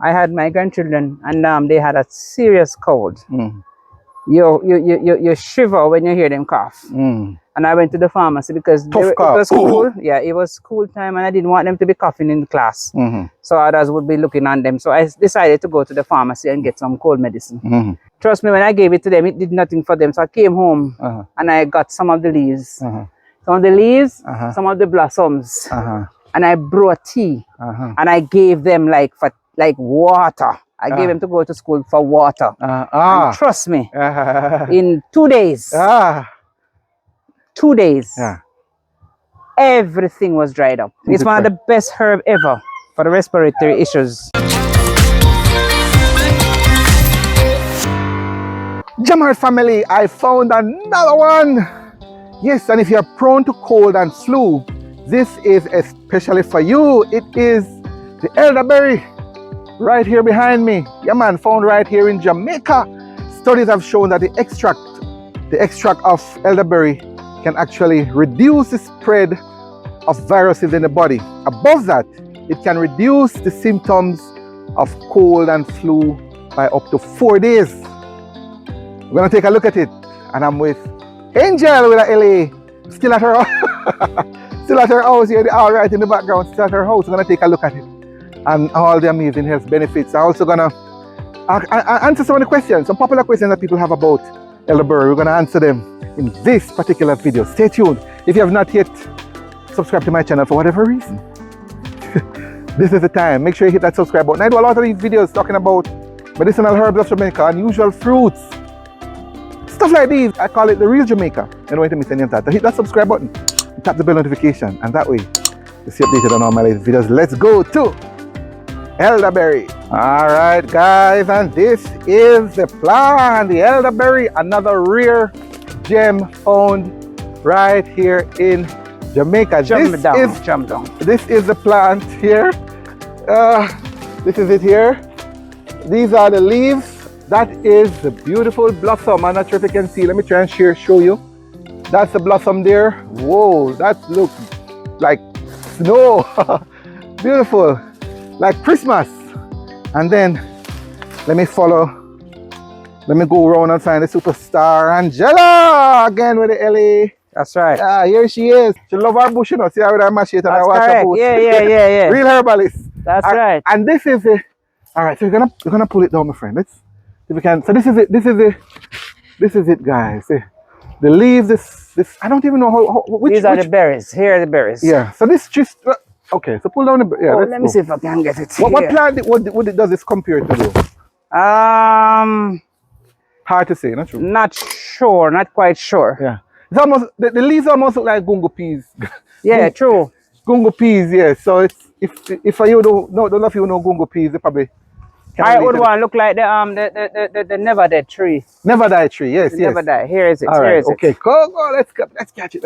I had my grandchildren, and they had a serious cold. You shiver when you hear them cough. And I went to the pharmacy because it was cool. Yeah, it was school time, and I didn't want them to be coughing in the class. So others would be looking on them. So I decided to go to the pharmacy and get some cold medicine. Trust me, when I gave it to them, it did nothing for them. So I came home and I got some of the leaves. Some of the leaves, some of the blossoms. And I brought tea. And I gave them like water. I gave them to go to school for water. And trust me, in 2 days, 2 days, everything was dried up. It's one of the best herb ever for the respiratory issues. JamHeart family, I found another one. Yes, and if you're prone to cold and flu, this is especially for you. It is the elderberry right here behind me. Yeah man, found right here in Jamaica. Studies have shown that the extract of elderberry can actually reduce the spread of viruses in the body. Above that, it can reduce the symptoms of cold and flu by up to 4 days. We're gonna take a look at it, and I'm with Angel with a LA, still at her still at her house here, all right in the background, still at her house. We're gonna take a look at it and all the amazing health benefits. I'm also gonna answer some of the questions, some popular questions that people have about elderberry. We're gonna answer them in this particular video. Stay tuned. If you have not yet subscribed to my channel for whatever reason, this is the time. Make sure you hit that subscribe button. I do a lot of these videos talking about medicinal herbs of Jamaica, unusual fruits, stuff like these. I call it the real Jamaica. You don't want to miss any of that. So hit that subscribe button and tap the bell notification, and that way you'll stay updated on all my latest videos. Let's go to elderberry. All right guys, and this is the plant, the elderberry, another rare gem found right here in Jamaica. This is the plant here. This is it here. These are the leaves. That is the beautiful blossom. I'm not sure if you can see. Let me try and show you. That's the blossom there. Whoa, that looks like snow. Beautiful, like Christmas. And then let me go around and find the superstar Angella again with the LA. That's right. Yeah, here she is. She love her bush, you know. See how I mash it and I watch her bush. Yeah. Real herbalist. That's right. And this is it. All right, so we're gonna pull it down, my friend. Let's see if we can. So this is it. This is it, guys. The leaves. This. I don't even know which. These are the berries. Here are the berries. Yeah. So this just. Okay. So pull down the. Yeah. Let me see if I can get it. What plant? What does this compare to? Though? Hard to say. Not true. Not sure. Not quite sure. Yeah. It's almost the leaves almost look like gungo peas. Yeah, true. Gungo peas, yeah. So it's if you don't know if you know gungo peas, they probably. I would want to look like the never dead tree. Never die tree, yes. Never die. Here is it. All right. Here is Okay. it. Go. Let's catch it.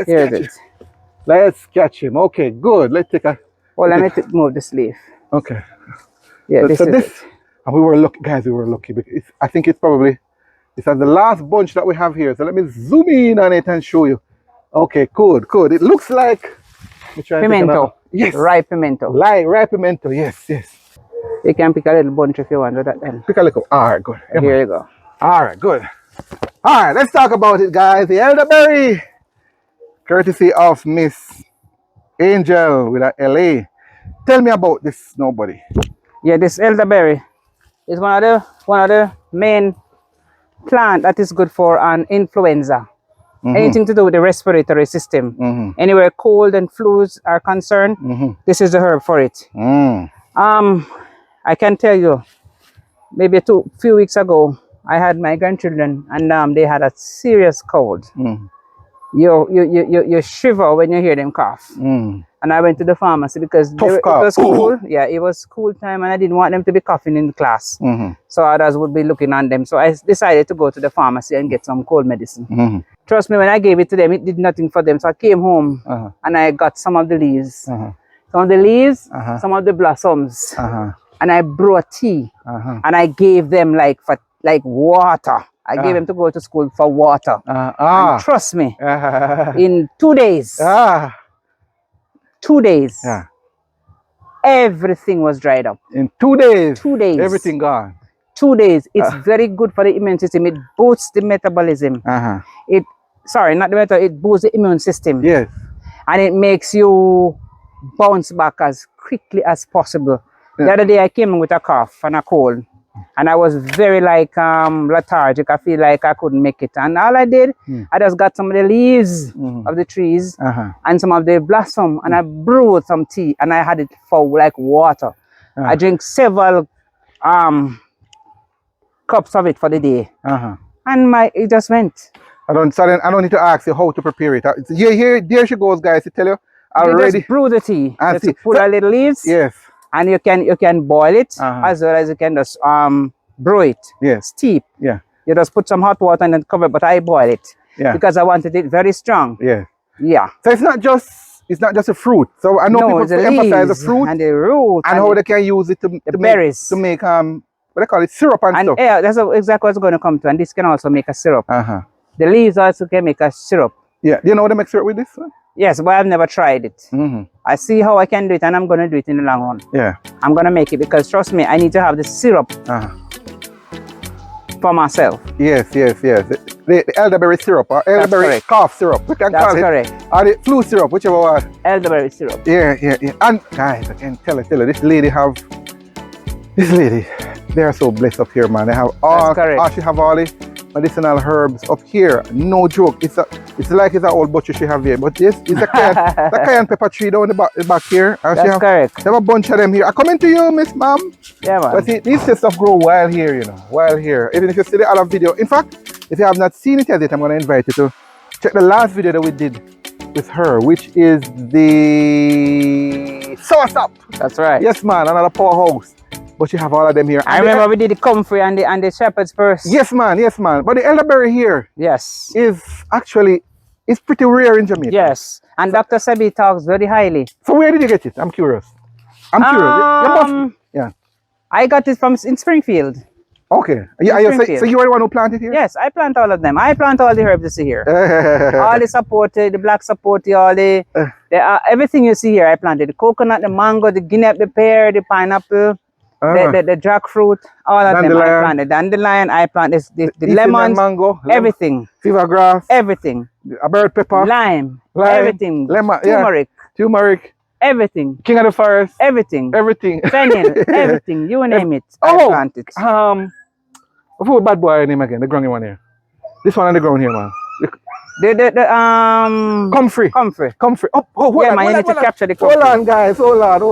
Let's catch him. Okay. Good. Let's take a. Well, let me move this leaf. Okay. Yeah. So this is it. and we were lucky, guys. We were lucky because I think it's probably. It's the last bunch that we have here. So let me zoom in on it and show you. Okay, good. It looks like pimento. Yes. Ripe pimento. Ripe pimento. Yes. You can pick a little bunch if you want to that then. Pick a little. All right, good. Here you go. All right, good. All right, let's talk about it, guys. The elderberry, courtesy of Miss Angel with a LA. Tell me about this, nobody. Yeah, this elderberry is one of the main plant that is good for an influenza. Anything to do with the respiratory system. Anywhere cold and flus are concerned, this is the herb for it. I can tell you, maybe a few weeks ago, I had my grandchildren, and they had a serious cold. You shiver when you hear them cough. And I went to the pharmacy because it was cool. Yeah, it was school time, and I didn't want them to be coughing in the class. So others would be looking on them. So I decided to go to the pharmacy and get some cold medicine. Trust me, when I gave it to them, it did nothing for them. So I came home and I got some of the leaves. Some of the leaves, some of the blossoms. And I brought tea. And I gave them like water. I gave them to go to school for water. And trust me, in 2 days, 2 days, everything was dried up. In 2 days? 2 days. Everything gone? 2 days. It's very good for the immune system. It boosts the metabolism. It, sorry, not the metabolism, it boosts the immune system. Yes. And it makes you bounce back as quickly as possible. The other day I came in with a cough and a cold, and I was very like lethargic. I feel like I couldn't make it. And all I did, I just got some of the leaves of the trees and some of the blossom, and I brewed some tea, and I had it for like water. I drink several cups of it for the day, and it just went. I don't need to ask you how to prepare it. There she goes, guys. To tell you, already just brew the tea. Just put a little leaves. Yes. And you can boil it as well as you can just brew it. Yes. Steep. Yeah. You just put some hot water and then cover it, but I boil it. Yeah. Because I wanted it very strong. Yeah. Yeah. So it's not just a fruit. So I know people emphasize the fruit and the root and how they can use it to berries to make what they call it, syrup and stuff. Yeah, that's exactly what's going to come to. And this can also make a syrup. The leaves also can make a syrup. Yeah. Do you know how to make syrup with this one? Yes, but I've never tried it. I see how I can do it, and I'm going to do it in the long run. Yeah. I'm going to make it because, trust me, I need to have the syrup for myself. Yes. The elderberry syrup or elderberry cough syrup. We can call it. Correct. Or the flu syrup, whichever one. Elderberry syrup. Yeah. And guys, I can tell you, this lady, they are so blessed up here, man. They have she have all the medicinal herbs up here. No joke. It's like it's an old butcher she have here. But yes, it's a cayenne pepper tree down the back here. And That's correct. They have a bunch of them here. I come into you, Miss Ma'am. Yeah, man. But these stuff grow wild here, you know. Wild here. Even if you see the other video. In fact, if you have not seen it yet, I'm going to invite you to check the last video that we did with her, which is the soursop. That's right. Yes, man. Another powerhouse. But you have all of them here. I remember we did the comfrey and the shepherd's purse. Yes, man. But the elderberry here, is pretty rare in Jamaica. Yes, and Dr. Sebi talks very highly. So where did you get it? I'm curious. Yeah. I got it in Springfield. Okay. So you are the one who planted here? Yes, I plant all of them. I plant all the herbs you see here. All the sapote, the black sapote, all the everything you see here, I planted. The coconut, the mango, the guinea, the pear, the pineapple. The jackfruit, all of them I planted. Dandelion, I planted the lemons, mango, everything. Fever grass, everything. A bird pepper, lime, everything. Lemon, turmeric, everything. King of the forest, everything. Fennel, everything. You name it. I planted. What's bad boy name again? The ground one here. This one on the ground here, man. Comfrey. Yeah, man, you need to capture the comfrey. Hold on, guys. Hold on.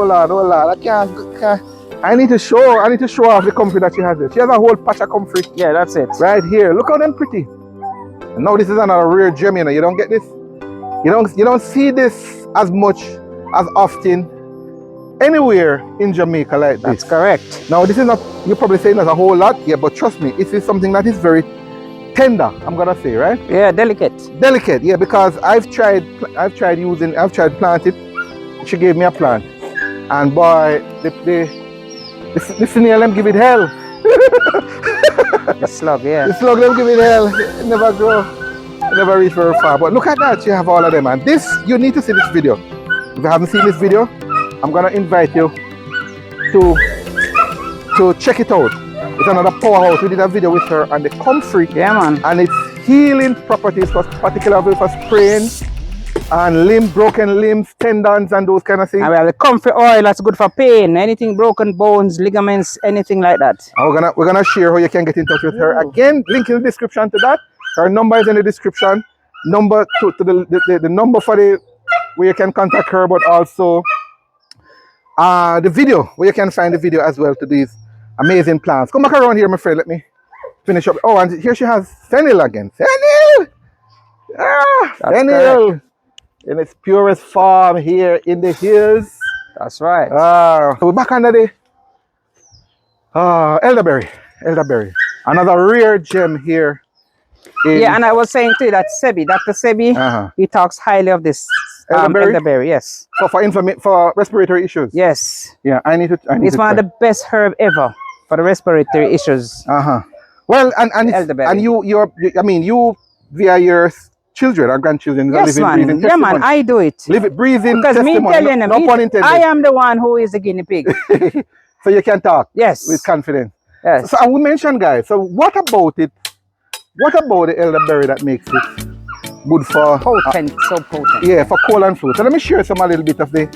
I need to show off the comfrey that she has there. She has a whole patch of comfrey. Yeah, that's it. Right here. Look how them pretty. And now this is another rare gem, you know. You don't get this. You don't see this as often anywhere in Jamaica like this. That's correct. Now this is not, you're probably saying there's a whole lot, yeah, but trust me, this is something that is very tender, I'm gonna say, right? Yeah, delicate, yeah, because I've tried planting. She gave me a plant, and boy, the snail them give it hell. The slug, yeah. The slug them give it hell. It never grow, it never reach very far. But look at that, you have all of them, and this, you need to see this video. If you haven't seen this video, I'm gonna invite you to check it out. It's another powerhouse. We did a video with her on the comfrey. Yeah, man. And its healing properties, particularly for sprain and broken limbs, tendons, and those kind of things. And we have the comfrey oil that's good for pain, anything broken bones, ligaments, anything like that. And we're gonna share how you can get in touch with her. Again, link in the description to that. Her number is in the description. Number to the number for where you can contact her, but also the video where you can find the video as well to these amazing plants. Come back around here, my friend. Let me finish up. Oh, and here she has fennel again. Fennel! Fennel! In its purest form here in the hills. That's right. So we're back under the elderberry. Another rare gem here. Yeah, and I was saying to you that Dr. Sebi, he talks highly of this elderberry, yes. For respiratory issues. Yes. Yeah, it's one of the best herb ever for the respiratory issues. Well, and you via your children or grandchildren. Yes, man. Yeah, man, I do it. Live it, breathing because testimony. Me telling them, no pun intended. I am the one who is the guinea pig. So you can talk. Yes. With confidence. Yes. So we mentioned, guys. So what about it? What about the elderberry that makes it good for potent? So potent. Yeah, for cold and flu. So let me share a little bit of the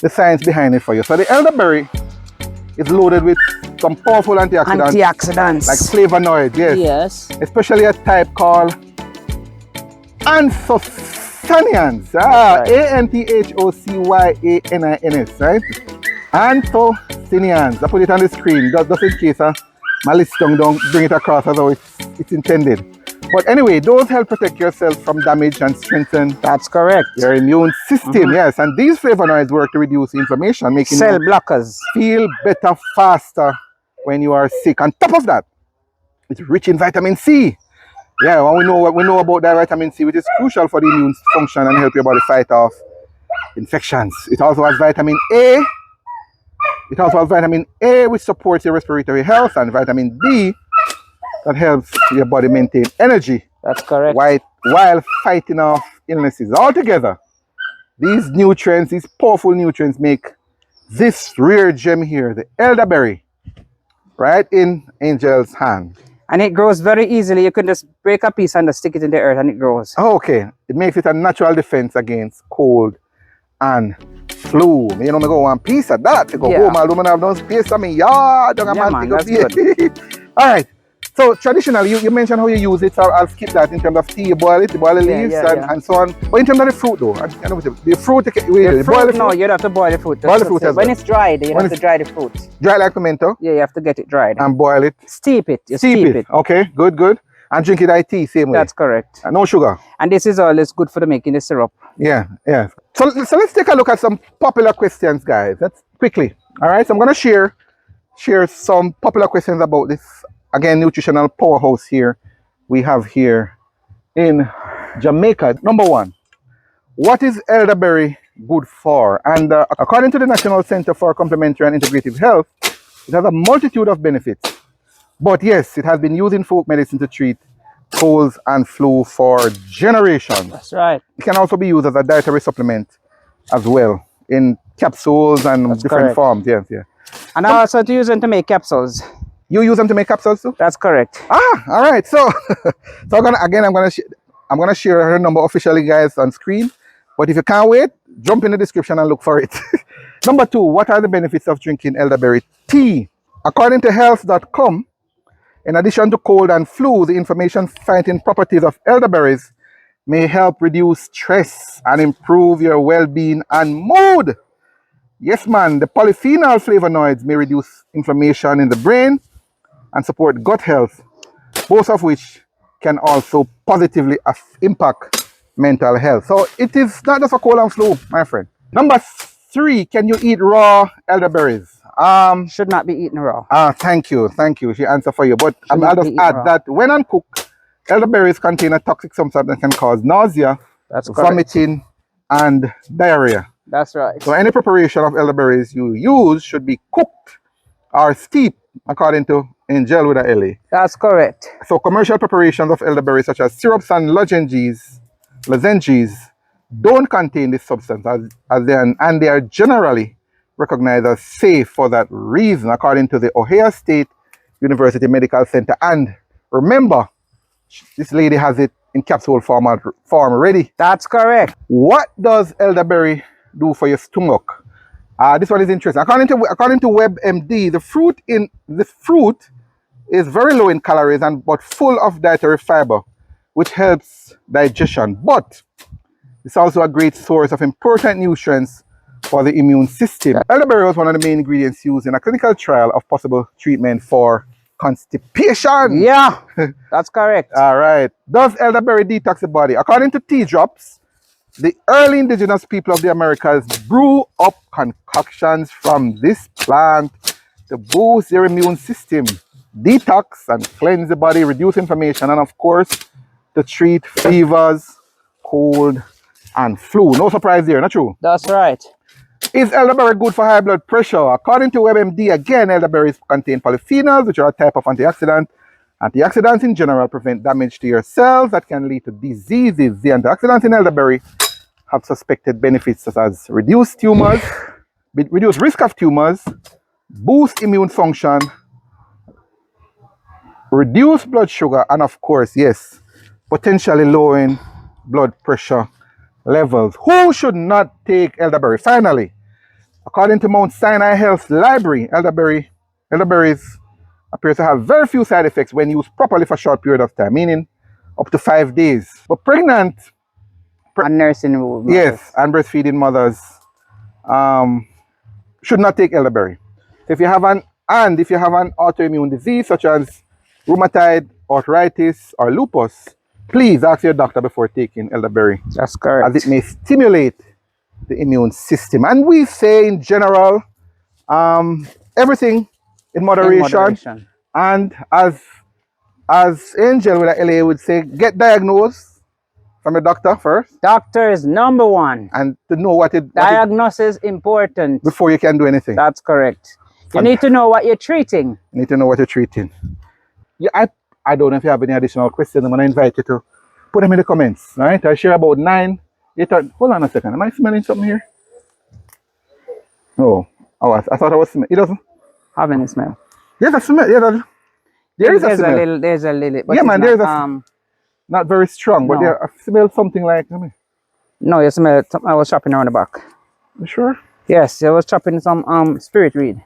science behind it for you. So the elderberry is loaded with some powerful antioxidants. Antioxidants. Like flavonoids, yes. Yes. Especially a type called anthocyanins. Right. ANTHOCYANINS, right? Anthocyanins. I put it on the screen just in case my list don't bring it across as how it's intended. But anyway, those help protect yourself from damage and strengthen. That's correct. Your immune system, yes. And these flavonoids work to reduce inflammation, making cell blockers. Feel better faster when you are sick. On top of that, it's rich in vitamin C. Yeah, well, we know about that vitamin C, which is crucial for the immune function and help your body fight off infections. It also has vitamin A. It also has vitamin A, which supports your respiratory health, and vitamin B, that helps your body maintain energy. That's correct. While fighting off illnesses. Altogether, these nutrients, these powerful nutrients, make this rare gem here, the elderberry, right in Angel's hand. And it grows very easily. You can just break a piece and just stick it in the earth and it grows. Oh, okay. It makes it a natural defense against cold and flu. You know, I go one piece of that. To go home, I don't have no space in my yard. Man, that's good. All right. So traditionally, you mentioned how you use it, so I'll skip that in terms of tea. You boil it, you boil the leaves and so on. But in terms of the fruit though, the fruit, no, you have to boil the fruit. Boil the fruit as well. When it's dried, you have to dry the fruit. Dry like pimento? Yeah, you have to get it dried. And boil it? Steep it. You steep it. Okay, good. And drink it like tea, same way? That's correct. And no sugar? And this is always good for the making the syrup. Yeah. So let's take a look at some popular questions, guys. That's quickly. All right, so I'm going to share some popular questions about this. Again, nutritional powerhouse here we have here in Jamaica. Number one, what is elderberry good for? And according to the National Center for Complementary and Integrative Health, it has a multitude of benefits. But yes, it has been used in folk medicine to treat colds and flu for generations. That's right. It can also be used as a dietary supplement as well in capsules and different forms. Yes. And also to use them to make capsules. You use them to make capsules too? That's correct. All right. So, I'm gonna share her number officially, guys, on screen. But if you can't wait, jump in the description and look for it. Number two, what are the benefits of drinking elderberry tea? According to health.com, in addition to cold and flu, the inflammation-fighting properties of elderberries may help reduce stress and improve your well-being and mood. Yes, man, the polyphenol flavonoids may reduce inflammation in the brain and support gut health, both of which can also positively impact mental health. So it is not just for cold and flu, my friend. Number three, can you eat raw elderberries? Should not be eaten raw. Thank you. She answered for you. But I'll just add that when uncooked, elderberries contain a toxic substance that can cause nausea, vomiting, and diarrhea. That's right. So any preparation of elderberries you use should be cooked or steeped, according to Angel with a L-A. That's correct. So commercial preparations of elderberries such as syrups and lozenges don't contain this substance and they are generally recognized as safe for that reason, according to the Ohio State University Medical Center. And remember, this lady has it in capsule form already. That's correct. What does elderberry do for your stomach? This one is interesting. According to WebMD, the fruit is very low in calories but full of dietary fiber, which helps digestion. But it's also a great source of important nutrients for the immune system. Elderberry was one of the main ingredients used in a clinical trial of possible treatment for constipation. Yeah, that's correct. All right. Does elderberry detox the body? According to Tea Drops, the early indigenous people of the Americas brew up concoctions from this plant to boost their immune system, detox and cleanse the body, reduce inflammation, and of course, to treat fevers, cold, and flu. No surprise there, not true? That's right. Is elderberry good for high blood pressure? According to WebMD, again, elderberries contain polyphenols, which are a type of antioxidant Antioxidants in general prevent damage to your cells that can lead to diseases. The antioxidants in elderberry have suspected benefits such as reduced tumors, reduce risk of tumors, boost immune function, reduce blood sugar, and of course, yes, potentially lowering blood pressure levels. Who should not take elderberry? Finally, according to Mount Sinai Health Library, elderberries appear to have very few side effects when used properly for a short period of time, meaning up to 5 days. But pregnant and nursing mothers. Yes, and breastfeeding mothers should not take elderberry. If you have an autoimmune disease such as rheumatoid arthritis or lupus, please ask your doctor before taking elderberry. That's correct. As it may stimulate the immune system. And we say in general, everything in moderation. And as Angel with LA would say, get diagnosed from a doctor first. Doctor is number one. And to know diagnosis important. Before you can do anything. That's correct. You need to know what you're treating. You need to know what you're treating. Yeah, I don't know if you have any additional questions. I'm going to invite you to put them in the comments. Right? I share about 9, 8, hold on a second. Am I smelling something here? Oh, I thought I was smelling. It doesn't have any smell. There's a smell. Yeah, there's a smell. There's a little. But yeah, man, there's not very strong, but I smell something like. No, you smell it. I was chopping around the back. You sure? Yes, I was chopping some spirit weed.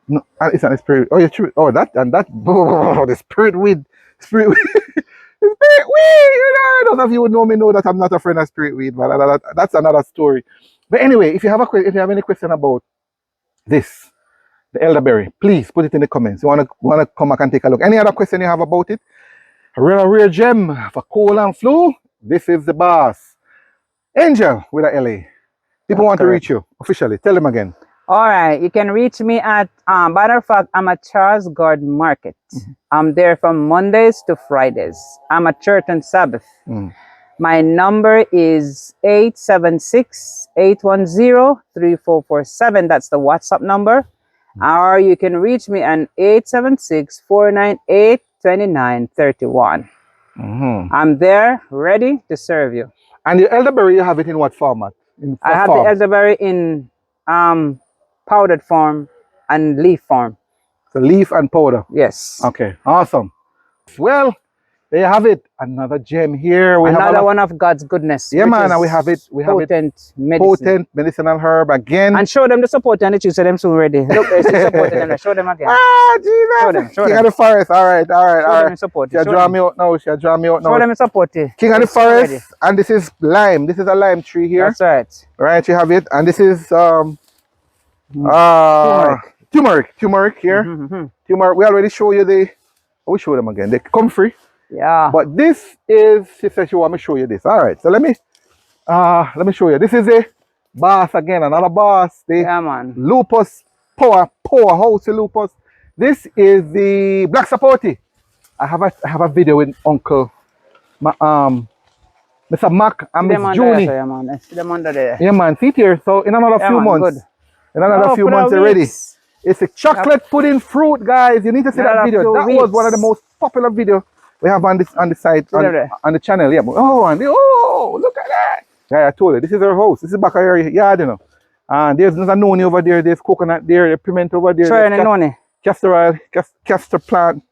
No, it's not a spirit. Oh, yeah, true. Oh, that and that. Oh, the spirit weed. Spirit weed. The spirit weed. You know, those of you who know me know that I'm not a friend of spirit weed, but that's another story. But anyway, if you have any question about this, the elderberry, please put it in the comments. You wanna come back and take a look. Any other question you have about it? A rare gem for cold and flu. This is the boss, Angel with a LA. People want to reach you officially. Tell them again. All right, you can reach me at matter of fact, I'm at Charles Gordon Market. I'm there from Mondays to Fridays. I'm at church on Sabbath. My number is 876-810-3447. That's the WhatsApp number. Or you can reach me on 876-498-2931. I'm there, ready to serve you. And the elderberry, you have it in what format? I have the elderberry in powdered form and leaf form. So leaf and powder? Yes. Okay, awesome. Well, there you have it. Another gem here. Another one of God's goodness. Yeah, man, and we have it. Potent medicinal herb again. And show them the support and the juice so them soon ready. Look, there's the support in them. Show them again. Ah, Jesus. Show King them. of the forest. All right. Show them support. She'll draw me out now. Show them support. King of the forest. And this is lime. This is a lime tree here. That's right. Right, you have it. And this is turmeric here. Turmeric. We already show you we show them again. They come free. Yeah. But this is, she said she want me to show you this. All right. So let me show you. This is a boss again, another boss. Yeah, man. Lupus powerhouse lupus. This is the black sapoti. I have a video with Uncle Mr. Mac and Miss Junie. Yeah, man. See them under there. Yeah, man. See it here. So in another few months. Good. In another few months they're ready. It's a chocolate pudding fruit, guys. You need to see that video. That was one of the most popular videos we have on the site on the channel. Yeah. Oh, look at that. Yeah, I told you. This is our house. This is back our yard, you know. And there's a noni over there. There's coconut there. There's piment over there. Castor oil, castor plant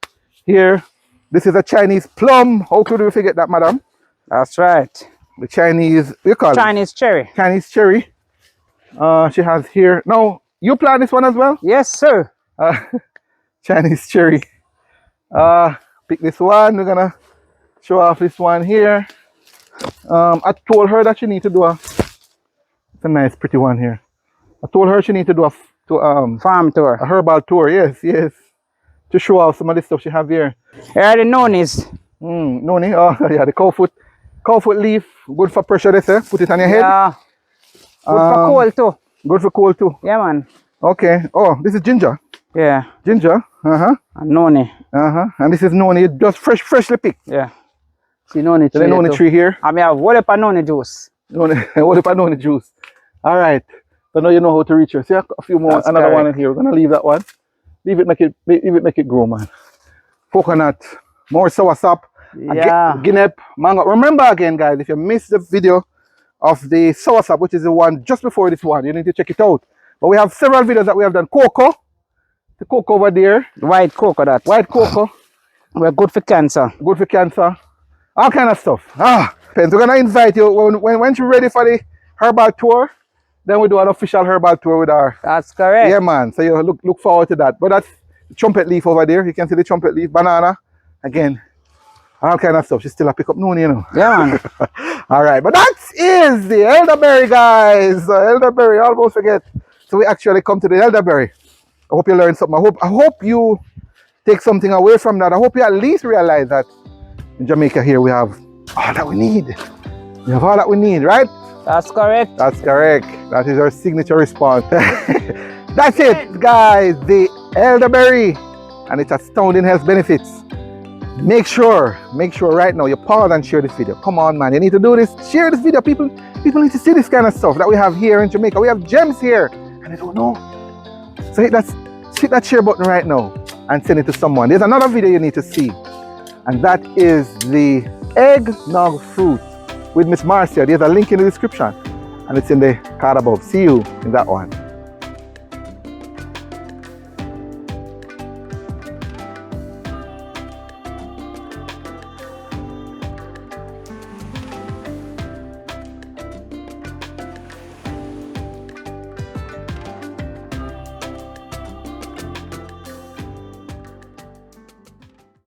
here. This is a Chinese plum. How could we forget that, madam? That's right. The Chinese, you call Chinese cherry. Chinese cherry. She has here. Now, you plant this one as well? Yes, sir. Chinese cherry. Pick this one. We're gonna show off this one here. I told her that she need to do it's a nice pretty one here. I told her she need to do farm tour. A herbal tour, yes. To show off some of the stuff she have here. Here are the nonis. Noni, oh yeah, the cow foot leaf, good for pressure, they say. Put it on your head. Yeah. Good for cold too. Good for cold too. Yeah, man. Okay. Oh, this is ginger. Yeah. Ginger. And noni. And this is noni, just freshly picked. Yeah. See noni tree. The noni tree here. I have whole heap of noni juice. Whole heap of noni juice. All right. So now you know how to reach her. See a few more. Another one in here. We're gonna leave that one. Leave it, make it grow, man. Coconut. more soursop, yeah, guinea, mango. Remember again, guys, if you missed the video of the soursop, which is the one just before this one, you need to check it out. But we have several videos that we have done. Cocoa, the cocoa over there. white cocoa. White cocoa. We're good for cancer. Good for cancer. All kind of stuff. Pence, we're gonna invite you when you're ready for the herbal tour. Then we do an official herbal tour with our. That's correct. Yeah, man. So you look forward to that. But that's the trumpet leaf over there. You can see the trumpet leaf, banana. Again, all kind of stuff. She still a pick up noon, you know. Yeah, man. All right, but that is the elderberry, guys. Elderberry, almost forget. So we actually come to the elderberry. I hope you learned something. I hope you take something away from that. I hope you at least realize that in Jamaica here we have all that we need. We have all that we need, right? That's correct. That's correct. That is our signature response. That's it, guys. The elderberry and its astounding health benefits. Make sure right now you pause and share this video. Come on, man. You need to do this. Share this video. People need to see this kind of stuff that we have here in Jamaica. We have gems here and they don't know. So hit that share button right now and send it to someone. There's another video you need to see, and that is the eggnog fruit with Miss Marcia. There's a link in the description and it's in the card above. See you in that one.